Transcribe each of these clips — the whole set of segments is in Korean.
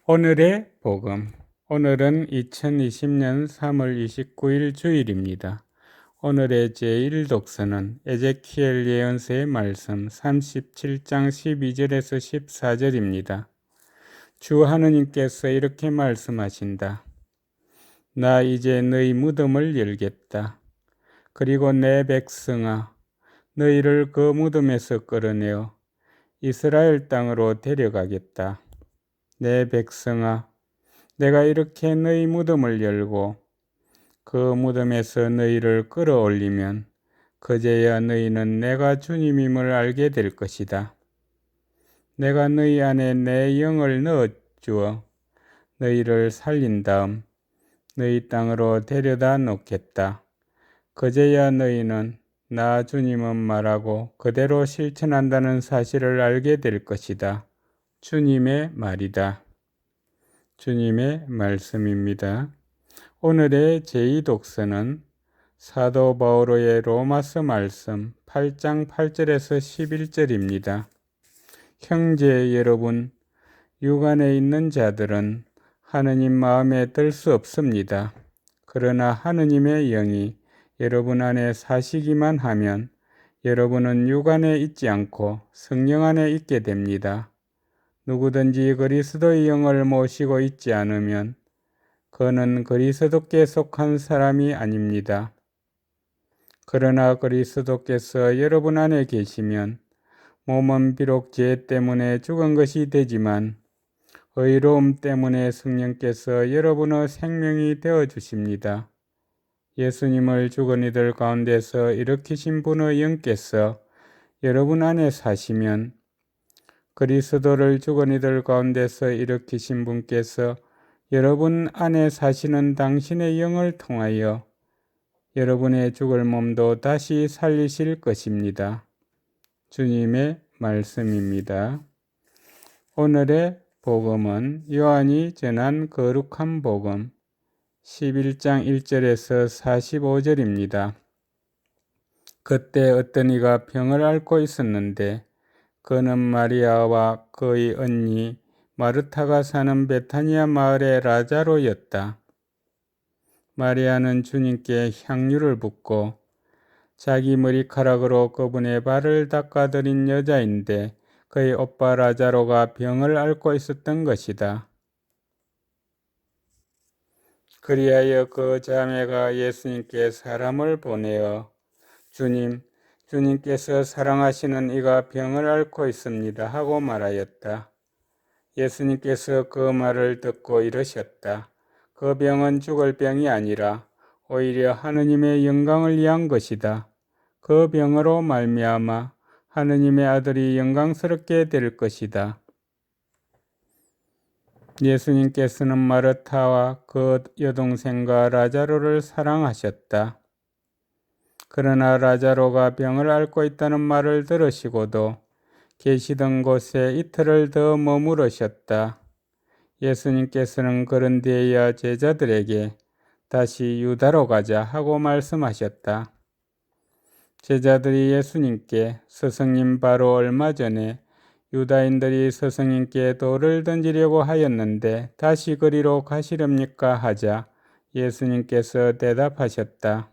오늘의 복음. 오늘은 2020년 3월 29일 주일입니다. 오늘의 제1독서는 에제키엘 예언서의 말씀 37장 12절에서 14절입니다. 주 하느님께서 이렇게 말씀하신다. 나 이제 너희 무덤을 열겠다. 그리고 내 백성아, 너희를 그 무덤에서 끌어내어 이스라엘 땅으로 데려가겠다. 내 백성아, 내가 이렇게 너희 무덤을 열고 그 무덤에서 너희를 끌어올리면 그제야 너희는 내가 주님임을 알게 될 것이다. 내가 너희 안에 내 영을 넣어주어 너희를 살린 다음 너희 땅으로 데려다 놓겠다. 그제야 너희는 나 주님은 말하고 그대로 실천한다는 사실을 알게 될 것이다. 주님의 말이다. 주님의 말씀입니다. 오늘의 제2독서는 사도 바오로의 로마서 말씀 8장 8절에서 11절입니다. 형제 여러분, 육안에 있는 자들은 하느님 마음에 들 수 없습니다. 그러나 하느님의 영이 여러분 안에 사시기만 하면 여러분은 육안에 있지 않고 성령 안에 있게 됩니다. 누구든지 그리스도의 영을 모시고 있지 않으면 그는 그리스도께 속한 사람이 아닙니다. 그러나 그리스도께서 여러분 안에 계시면 몸은 비록 죄 때문에 죽은 것이 되지만 의로움 때문에 성령께서 여러분의 생명이 되어 주십니다. 예수님을 죽은 이들 가운데서 일으키신 분의 영께서 여러분 안에 사시면 그리스도를 죽은 이들 가운데서 일으키신 분께서 여러분 안에 사시는 당신의 영을 통하여 여러분의 죽을 몸도 다시 살리실 것입니다. 주님의 말씀입니다. 오늘의 복음은 요한이 전한 거룩한 복음 11장 1절에서 45절입니다. 그때 어떤 이가 병을 앓고 있었는데 그는 마리아와 그의 언니 마르타가 사는 베타니아 마을의 라자로였다. 마리아는 주님께 향유를 붓고 자기 머리카락으로 그분의 발을 닦아드린 여자인데 그의 오빠 라자로가 병을 앓고 있었던 것이다. 그리하여 그 자매가 예수님께 사람을 보내어 주님께서 사랑하시는 이가 병을 앓고 있습니다 하고 말하였다. 예수님께서 그 말을 듣고 이르셨다. 그 병은 죽을 병이 아니라 오히려 하느님의 영광을 위한 것이다. 그 병으로 말미암아 하느님의 아들이 영광스럽게 될 것이다. 예수님께서는 마르타와 그 여동생과 라자로를 사랑하셨다. 그러나 라자로가 병을 앓고 있다는 말을 들으시고도 계시던 곳에 이틀을 더 머무르셨다. 예수님께서는 그런 데에야 제자들에게 다시 유다로 가자 하고 말씀하셨다. 제자들이 예수님께 스승님 바로 얼마 전에 유다인들이 스승님께 돌을 던지려고 하였는데 다시 그리로 가시렵니까 하자 예수님께서 대답하셨다.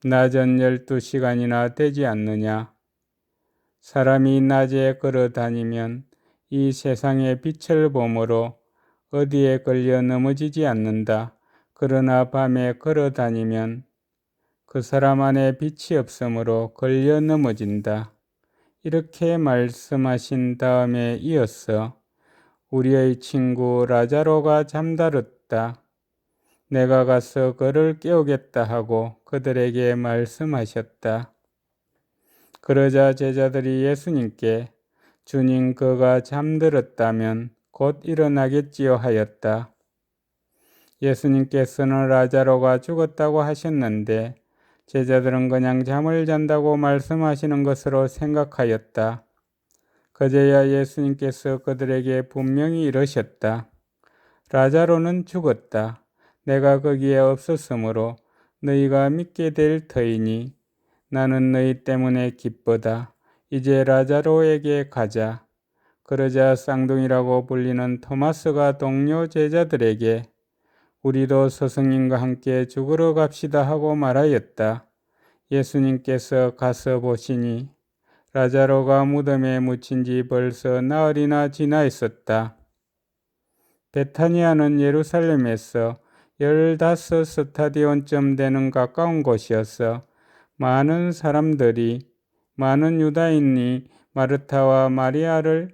낮은 12시간이나 되지 않느냐? 사람이 낮에 걸어 다니면 이 세상의 빛을 보므로 어디에 걸려 넘어지지 않는다. 그러나 밤에 걸어 다니면 그 사람 안에 빛이 없으므로 걸려 넘어진다. 이렇게 말씀하신 다음에 이어서 우리의 친구 라자로가 잠들었다. 내가 가서 그를 깨우겠다 하고 그들에게 말씀하셨다. 그러자 제자들이 예수님께 주님 그가 잠들었다면 곧 일어나겠지요 하였다. 예수님께서는 라자로가 죽었다고 하셨는데 제자들은 그냥 잠을 잔다고 말씀하시는 것으로 생각하였다. 그제야 예수님께서 그들에게 분명히 이르셨다. 라자로는 죽었다. 내가 거기에 없었으므로 너희가 믿게 될 터이니 나는 너희 때문에 기쁘다. 이제 라자로에게 가자. 그러자 쌍둥이라고 불리는 토마스가 동료 제자들에게 우리도 스승님과 함께 죽으러 갑시다 하고 말하였다. 예수님께서 가서 보시니 라자로가 무덤에 묻힌 지 벌써 나흘이나 지나 있었다. 베타니아는 예루살렘에서 15스타디온쯤 되는 가까운 곳이어서 많은 유다인이 마르타와 마리아를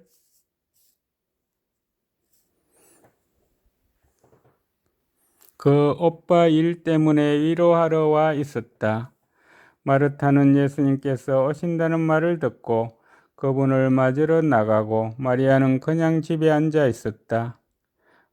그 오빠 일 때문에 위로하러 와 있었다. 마르타는 예수님께서 오신다는 말을 듣고 그분을 맞으러 나가고 마리아는 그냥 집에 앉아 있었다.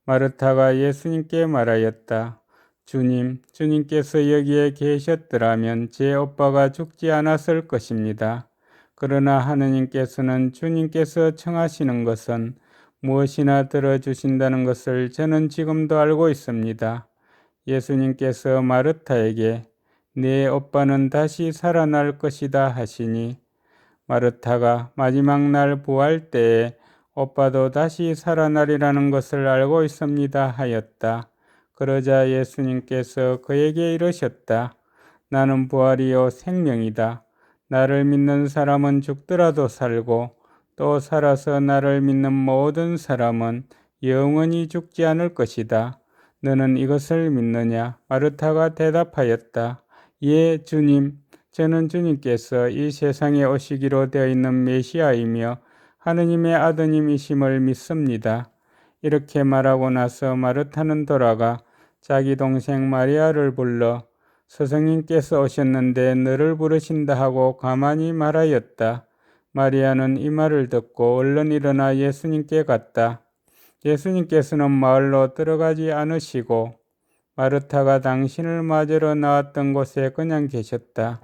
마르타가 예수님께 말하였다. 주님께서 여기에 계셨더라면 제 오빠가 죽지 않았을 것입니다. 그러나 하느님께서는 주님께서 청하시는 것은 무엇이나 들어주신다는 것을 저는 지금도 알고 있습니다. 예수님께서 마르타에게 네 오빠는 다시 살아날 것이다 하시니 마르타가 마지막 날 부활 때에 오빠도 다시 살아나리라는 것을 알고 있습니다 하였다. 그러자 예수님께서 그에게 이르셨다. 나는 부활이요 생명이다. 나를 믿는 사람은 죽더라도 살고 또 살아서 나를 믿는 모든 사람은 영원히 죽지 않을 것이다. 너는 이것을 믿느냐? 마르타가 대답하였다. 예, 주님. 저는 주님께서 이 세상에 오시기로 되어 있는 메시아이며 하느님의 아드님이심을 믿습니다. 이렇게 말하고 나서 마르타는 돌아가 자기 동생 마리아를 불러 스승님께서 오셨는데 너를 부르신다 하고 가만히 말하였다. 마리아는 이 말을 듣고 얼른 일어나 예수님께 갔다. 예수님께서는 마을로 들어가지 않으시고 마르타가 당신을 맞으러 나왔던 곳에 그냥 계셨다.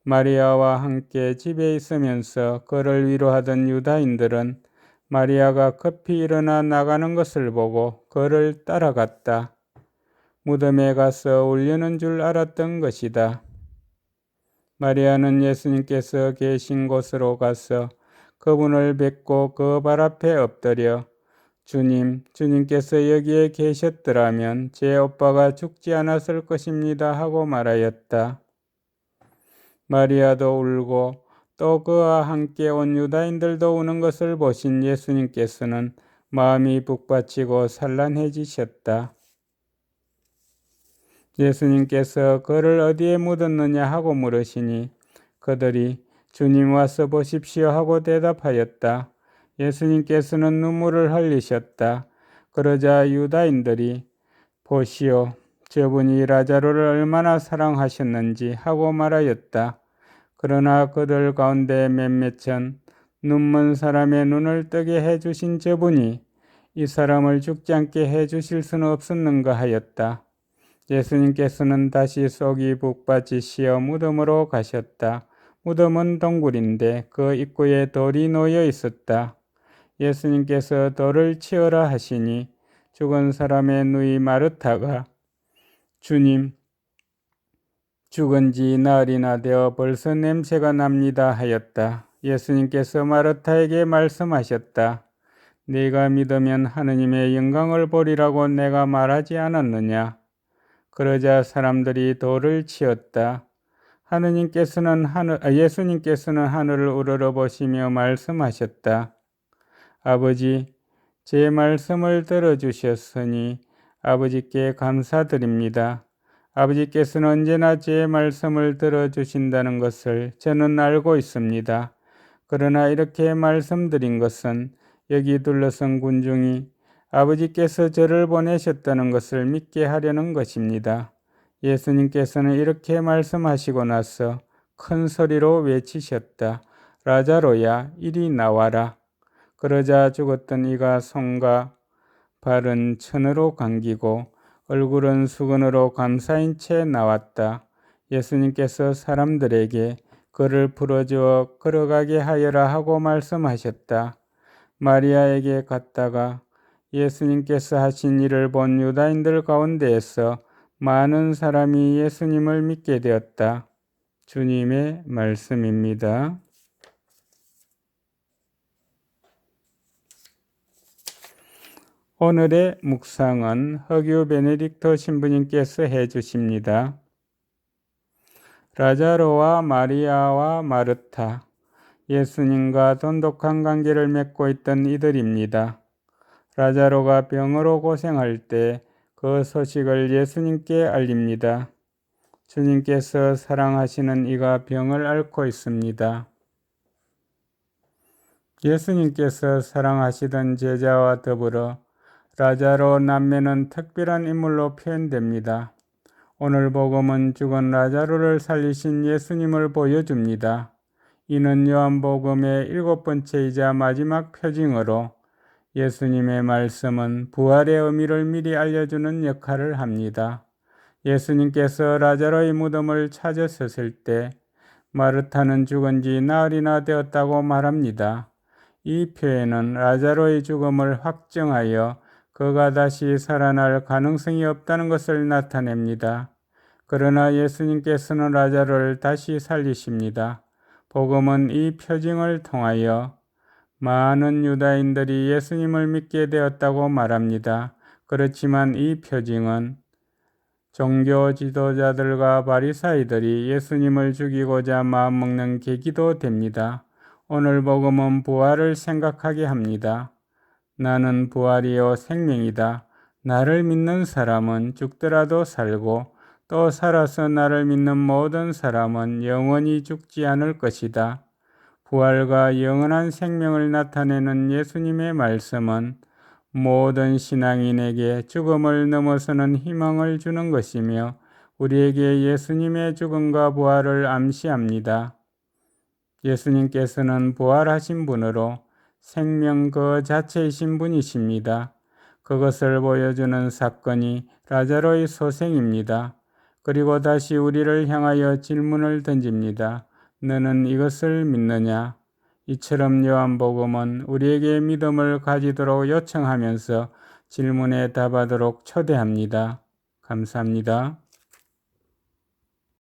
마리아와 함께 집에 있으면서 그를 위로하던 유다인들은 마리아가 급히 일어나 나가는 것을 보고 그를 따라갔다. 무덤에 가서 울려는 줄 알았던 것이다. 마리아는 예수님께서 계신 곳으로 가서 그분을 뵙고 그 발 앞에 엎드려 주님께서 여기에 계셨더라면 제 오빠가 죽지 않았을 것입니다 하고 말하였다. 마리아도 울고 또 그와 함께 온 유다인들도 우는 것을 보신 예수님께서는 마음이 북받치고 산란해지셨다. 예수님께서 그를 어디에 묻었느냐 하고 물으시니 그들이 주님 와서 보십시오 하고 대답하였다. 예수님께서는 눈물을 흘리셨다. 그러자 유다인들이 보시오, 저분이 라자로를 얼마나 사랑하셨는지 하고 말하였다. 그러나 그들 가운데 몇몇은 눈먼 사람의 눈을 뜨게 해주신 저분이 이 사람을 죽지 않게 해주실 수는 없었는가 하였다. 예수님께서는 다시 속이 북받치시어 무덤으로 가셨다. 무덤은 동굴인데 그 입구에 돌이 놓여 있었다. 예수님께서 돌을 치우라 하시니 죽은 사람의 누이 마르타가 주님, 죽은 지 나흘이나 되어 벌써 냄새가 납니다 하였다. 예수님께서 마르타에게 말씀하셨다. 네가 믿으면 하느님의 영광을 보리라고 내가 말하지 않았느냐? 그러자 사람들이 돌을 치었다. 예수님께서는 하늘을 우러러보시며 말씀하셨다. 아버지, 제 말씀을 들어주셨으니 아버지께 감사드립니다. 아버지께서는 언제나 제 말씀을 들어주신다는 것을 저는 알고 있습니다. 그러나 이렇게 말씀드린 것은 여기 둘러선 군중이 아버지께서 저를 보내셨다는 것을 믿게 하려는 것입니다. 예수님께서는 이렇게 말씀하시고 나서 큰 소리로 외치셨다. 라자로야, 이리 나와라. 그러자 죽었던 이가 손과 발은 천으로 감기고 얼굴은 수건으로 감싸인 채 나왔다. 예수님께서 사람들에게 그를 풀어주어 걸어가게 하여라 하고 말씀하셨다. 마리아에게 갔다가 예수님께서 하신 일을 본 유다인들 가운데에서 많은 사람이 예수님을 믿게 되었다. 주님의 말씀입니다. 오늘의 묵상은 허규 베네딕토 신부님께서 해주십니다. 라자로와 마리아와 마르타, 예수님과 돈독한 관계를 맺고 있던 이들입니다. 라자로가 병으로 고생할 때 그 소식을 예수님께 알립니다. 주님께서 사랑하시는 이가 병을 앓고 있습니다. 예수님께서 사랑하시던 제자와 더불어 라자로 남매는 특별한 인물로 표현됩니다. 오늘 복음은 죽은 라자로를 살리신 예수님을 보여줍니다. 이는 요한복음의 7번째이자 마지막 표징으로 예수님의 말씀은 부활의 의미를 미리 알려주는 역할을 합니다. 예수님께서 라자로의 무덤을 찾으셨을 때 마르타는 죽은 지 나흘이나 되었다고 말합니다. 이 표현은 라자로의 죽음을 확정하여 그가 다시 살아날 가능성이 없다는 것을 나타냅니다. 그러나 예수님께서는 라자로를 다시 살리십니다. 복음은 이 표징을 통하여 많은 유다인들이 예수님을 믿게 되었다고 말합니다. 그렇지만 이 표징은 종교 지도자들과 바리사이들이 예수님을 죽이고자 마음먹는 계기도 됩니다. 오늘 복음은 부활을 생각하게 합니다. 나는 부활이요 생명이다. 나를 믿는 사람은 죽더라도 살고 또 살아서 나를 믿는 모든 사람은 영원히 죽지 않을 것이다. 부활과 영원한 생명을 나타내는 예수님의 말씀은 모든 신앙인에게 죽음을 넘어서는 희망을 주는 것이며 우리에게 예수님의 죽음과 부활을 암시합니다. 예수님께서는 부활하신 분으로 생명 그 자체이신 분이십니다. 그것을 보여주는 사건이 라자로의 소생입니다. 그리고 다시 우리를 향하여 질문을 던집니다. 너는 이것을 믿느냐? 이처럼 요한복음은 우리에게 믿음을 가지도록 요청하면서 질문에 답하도록 초대합니다. 감사합니다.